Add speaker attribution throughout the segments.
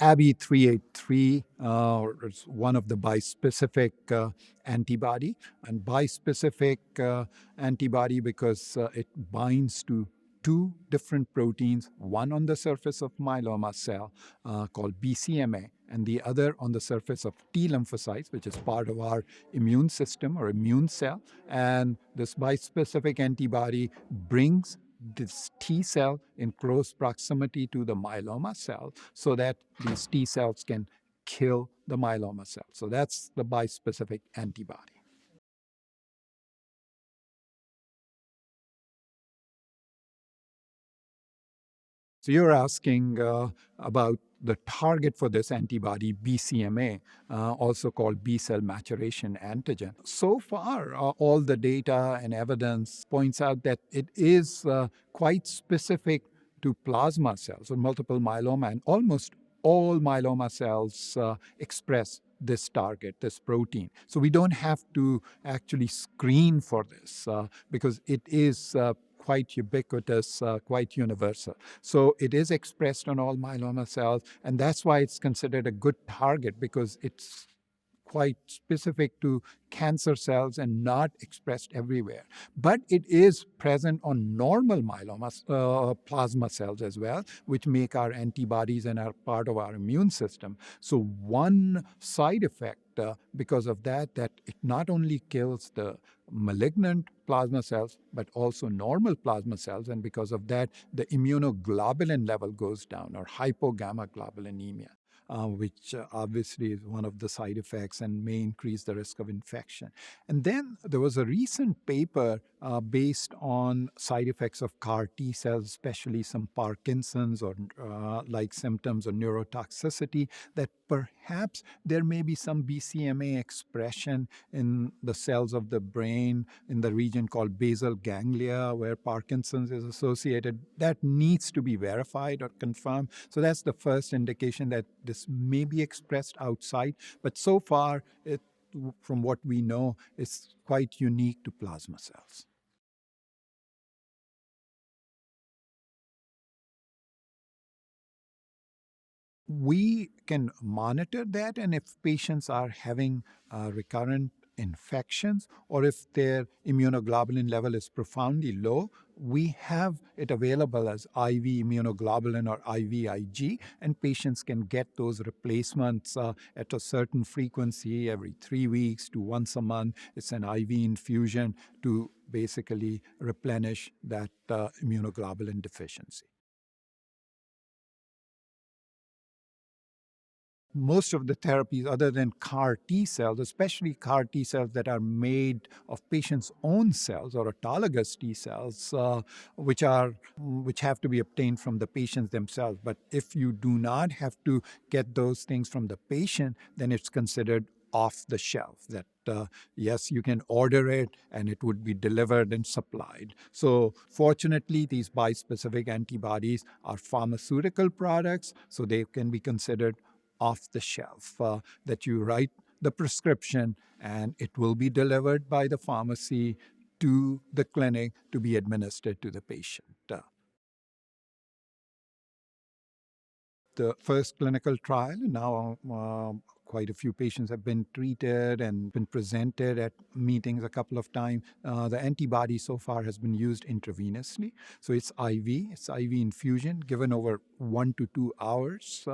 Speaker 1: AbbVie 383 is one of the bispecific antibody, and bispecific antibody because it binds to two different proteins, one on the surface of myeloma cell called BCMA, and the other on the surface of T lymphocytes, which is part of our immune system or immune cell. And this bispecific antibody brings this T cell in close proximity to the myeloma cell so that these T cells can kill the myeloma cell. So that's the bispecific antibody. So you're asking about the target for this antibody, BCMA, also called B cell maturation antigen. So far, all the data and evidence points out that it is quite specific to plasma cells or multiple myeloma, and almost all myeloma cells express this target, this protein. So we don't have to actually screen for this because it is quite ubiquitous, quite universal. So it is expressed on all myeloma cells, and that's why it's considered a good target because it's quite specific to cancer cells and not expressed everywhere. But it is present on normal myeloma plasma cells as well, which make our antibodies and are part of our immune system. So one side effect because of that it not only kills the malignant plasma cells, but also normal plasma cells. And because of that, the immunoglobulin level goes down, or hypogammaglobulinemia. Which obviously is one of the side effects and may increase the risk of infection. And then there was a recent paper based on side effects of CAR T cells, especially some Parkinson's or like symptoms or neurotoxicity, that perhaps there may be some BCMA expression in the cells of the brain in the region called basal ganglia, where Parkinson's is associated. That needs to be verified or confirmed. So that's the first indication that this may be expressed outside. But so far, from what we know, it's quite unique to plasma cells. We can monitor that, and if patients are having recurrent infections or if their immunoglobulin level is profoundly low, we have it available as IV immunoglobulin or IVIG, and patients can get those replacements at a certain frequency every 3 weeks to once a month. It's an IV infusion to basically replenish that immunoglobulin deficiency. Most of the therapies other than CAR T cells, especially CAR T cells that are made of patients' own cells or autologous T cells, which have to be obtained from the patients themselves. But if you do not have to get those things from the patient, then it's considered off the shelf, that yes, you can order it and it would be delivered and supplied. So fortunately, these bispecific antibodies are pharmaceutical products, so they can be considered off the shelf, that you write the prescription and it will be delivered by the pharmacy to the clinic to be administered to the patient. The first clinical trial, now quite a few patients have been treated and been presented at meetings a couple of times. The antibody so far has been used intravenously. So it's IV infusion given over 1 to 2 hours.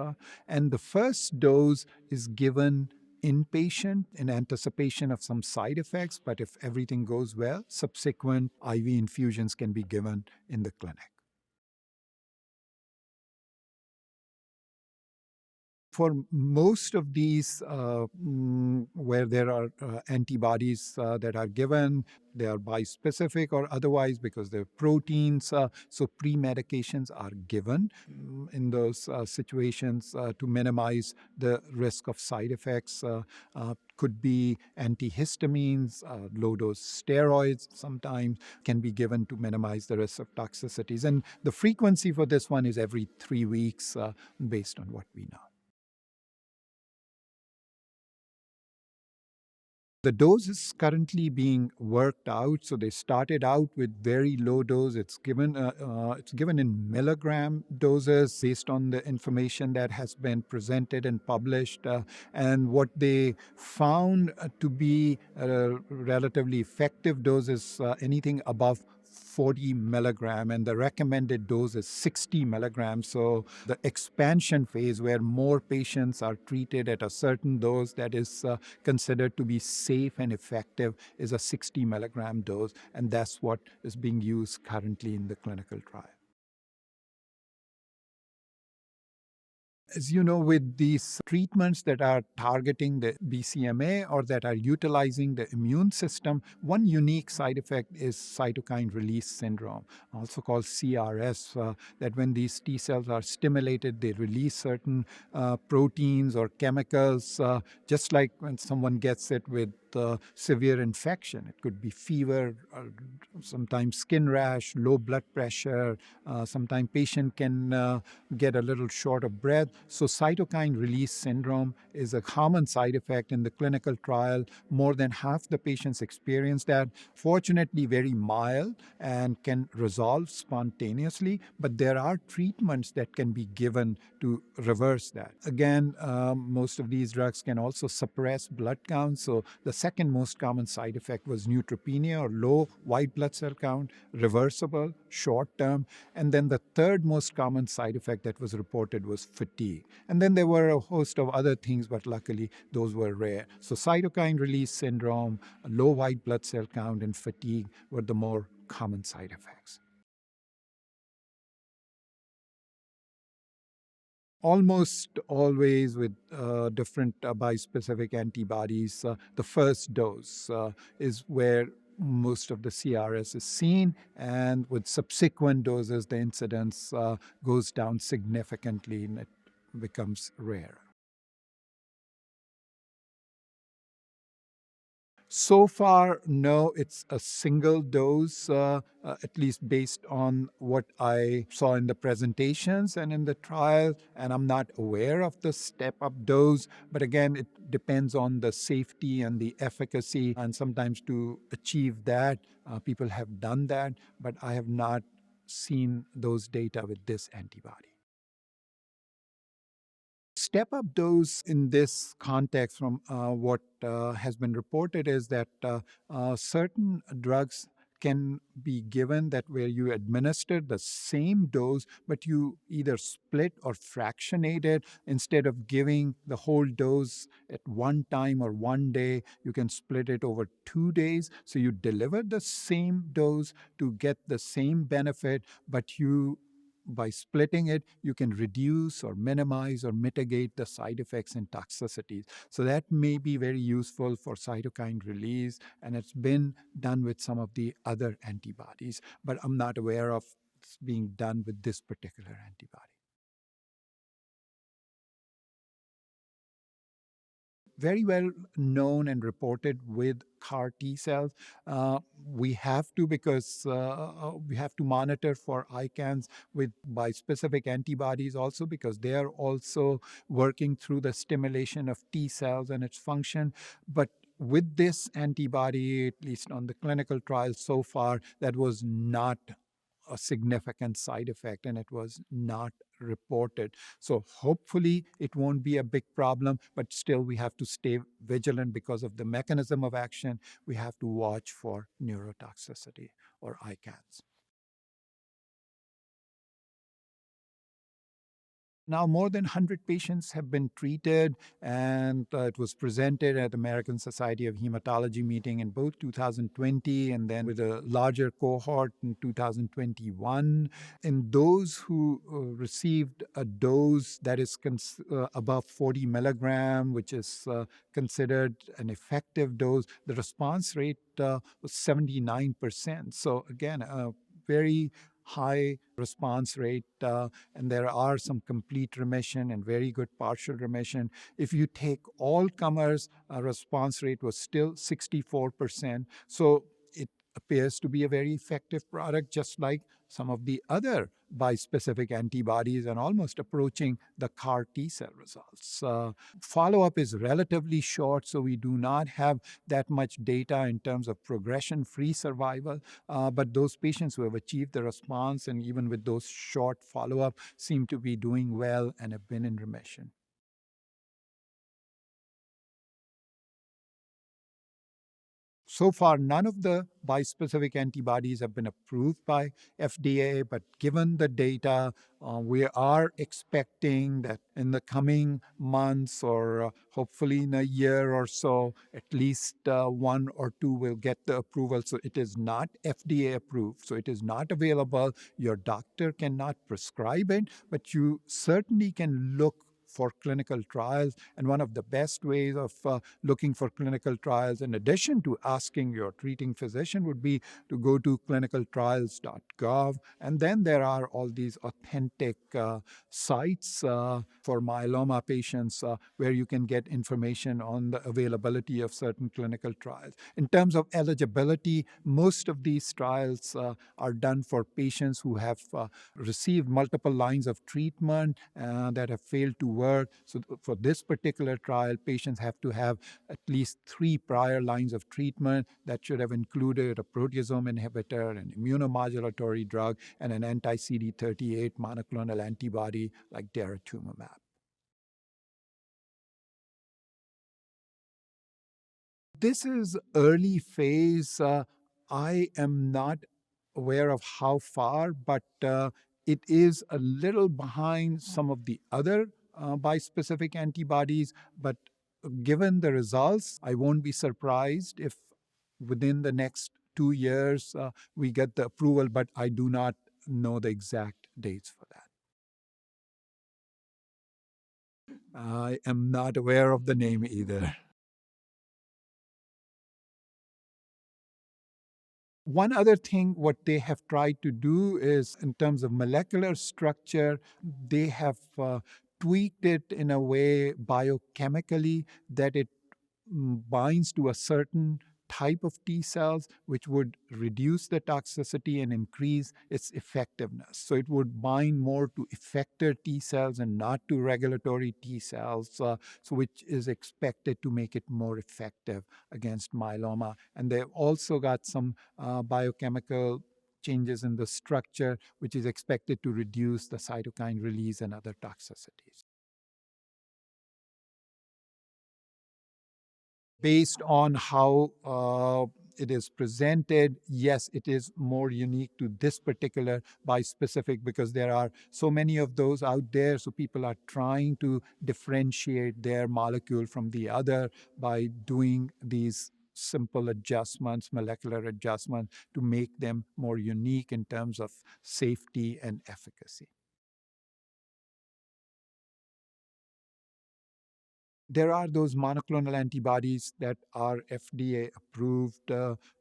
Speaker 1: And the first dose is given inpatient in anticipation of some side effects. But if everything goes well, subsequent IV infusions can be given in the clinic. For most of these, where there are antibodies that are given, they are bispecific or otherwise because they're proteins. So pre-medications are given in those situations to minimize the risk of side effects. Could be antihistamines, low-dose steroids sometimes can be given to minimize the risk of toxicities. And the frequency for this one is every 3 weeks based on what we know. The dose is currently being worked out. So they started out with very low dose. It's given in milligram doses based on the information that has been presented and published. And what they found to be a relatively effective dose is anything above 40 milligram, and the recommended dose is 60 milligrams. So the expansion phase, where more patients are treated at a certain dose that is considered to be safe and effective, is a 60 milligram dose, and that's what is being used currently in the clinical trial. As you know, with these treatments that are targeting the BCMA or that are utilizing the immune system, one unique side effect is cytokine release syndrome, also called CRS, that when these T cells are stimulated, they release certain proteins or chemicals, just like when someone gets it with severe infection. It could be fever, sometimes skin rash, low blood pressure. Sometimes patient can get a little short of breath. So cytokine release syndrome is a common side effect in the clinical trial. More than half the patients experience that. Fortunately, very mild and can resolve spontaneously, but there are treatments that can be given to reverse that. Again, most of these drugs can also suppress blood counts. So the second most common side effect was neutropenia, or low white blood cell count, reversible, short term. And then the third most common side effect that was reported was fatigue. And then there were a host of other things, but luckily those were rare. So cytokine release syndrome, low white blood cell count, and fatigue were the more common side effects. Almost always with different bispecific antibodies, the first dose is where most of the CRS is seen, and with subsequent doses, the incidence goes down significantly and it becomes rare. So far, no, it's a single dose, at least based on what I saw in the presentations and in the trial. And I'm not aware of the step up dose. But again, it depends on the safety and the efficacy. And sometimes to achieve that, people have done that. But I have not seen those data with this antibody. Step up dose in this context, from what has been reported, is that certain drugs can be given that where you administer the same dose, but you either split or fractionate it. Instead of giving the whole dose at one time or one day, you can split it over 2 days. So you deliver the same dose to get the same benefit, but by splitting it, you can reduce or minimize or mitigate the side effects and toxicities. So that may be very useful for cytokine release, and it's been done with some of the other antibodies, but I'm not aware of it's being done with this particular antibody. Very well known and reported with CAR T cells. We have to, because we have to monitor for ICANS with bispecific antibodies also, because they are also working through the stimulation of T cells and its function. But with this antibody, at least on the clinical trials so far, that was not a significant side effect, and it was not reported. So hopefully it won't be a big problem, but still we have to stay vigilant because of the mechanism of action. We have to watch for neurotoxicity or ICANS. Now, more than 100 patients have been treated, and it was presented at American Society of Hematology meeting in both 2020 and then with a larger cohort in 2021. In those who received a dose that is above 40 milligram, which is considered an effective dose, the response rate was 79%. So again, a very high response rate, and there are some complete remission and very good partial remission. If you take all comers, response rate was still 64%. So it appears to be a very effective product, just like some of the other bispecific antibodies and almost approaching the CAR T cell results. Follow up is relatively short, so we do not have that much data in terms of progression free survival. But those patients who have achieved the response, and even with those short follow up, seem to be doing well and have been in remission. So far, none of the bispecific antibodies have been approved by FDA, but given the data, we are expecting that in the coming months or hopefully in a year or so, at least one or two will get the approval. So it is not FDA approved, so it is not available. Your doctor cannot prescribe it, but you certainly can look for clinical trials. And one of the best ways of looking for clinical trials, in addition to asking your treating physician, would be to go to clinicaltrials.gov. And then there are all these authentic sites for myeloma patients where you can get information on the availability of certain clinical trials. In terms of eligibility, most of these trials are done for patients who have received multiple lines of treatment that have failed to work. So for this particular trial, patients have to have at least 3 prior lines of treatment that should have included a proteasome inhibitor, an immunomodulatory drug, and an anti-CD38 monoclonal antibody like daratumumab. This is early phase. I am not aware of how far, but it is a little behind some of the other bispecific antibodies. But given the results, I won't be surprised if within the next 2 years we get the approval, but I do not know the exact dates for that. I am not aware of the name either. One other thing, what they have tried to do is, in terms of molecular structure, they have tweaked it in a way biochemically that it binds to a certain type of T cells, which would reduce the toxicity and increase its effectiveness. So it would bind more to effector T cells and not to regulatory T cells, so which is expected to make it more effective against myeloma. And they've also got some biochemical changes in the structure, which is expected to reduce the cytokine release and other toxicities. Based on how it is presented, yes, it is more unique to this particular bispecific because there are so many of those out there. So people are trying to differentiate their molecule from the other by doing these simple adjustments, molecular adjustments, to make them more unique in terms of safety and efficacy. There are those monoclonal antibodies that are FDA approved,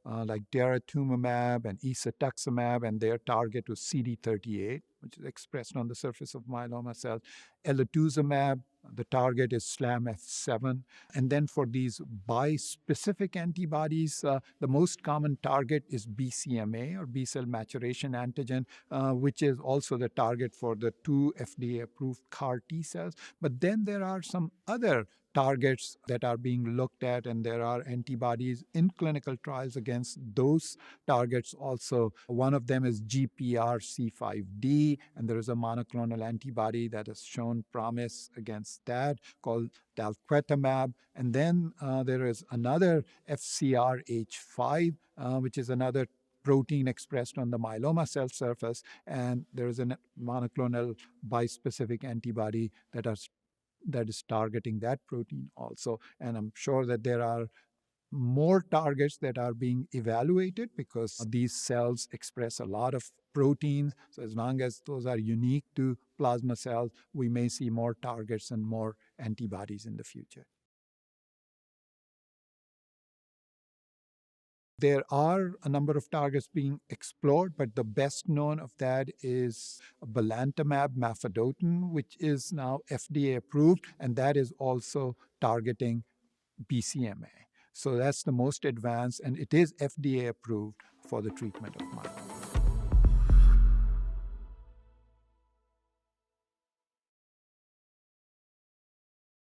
Speaker 1: like daratumumab and isatuximab, and their target was CD38, which is expressed on the surface of myeloma cells. Elotuzumab, the target is SLAMF7. And then for these bispecific antibodies, the most common target is BCMA, or B cell maturation antigen, which is also the target for the 2 FDA approved CAR T cells. But then there are some other targets that are being looked at, and there are antibodies in clinical trials against those targets also. One of them is GPRC5D, and there is a monoclonal antibody that has shown promise against that called talquetamab. And then there is another FCRH5, which is another protein expressed on the myeloma cell surface, and there is a monoclonal bispecific antibody that is targeting that protein also. And I'm sure that there are more targets that are being evaluated because these cells express a lot of proteins. So as long as those are unique to plasma cells, we may see more targets and more antibodies in the future. There are a number of targets being explored, but the best known of that is belantamab mafodotin, which is now FDA approved, and that is also targeting BCMA. So that's the most advanced, and it is FDA approved for the treatment of myeloma.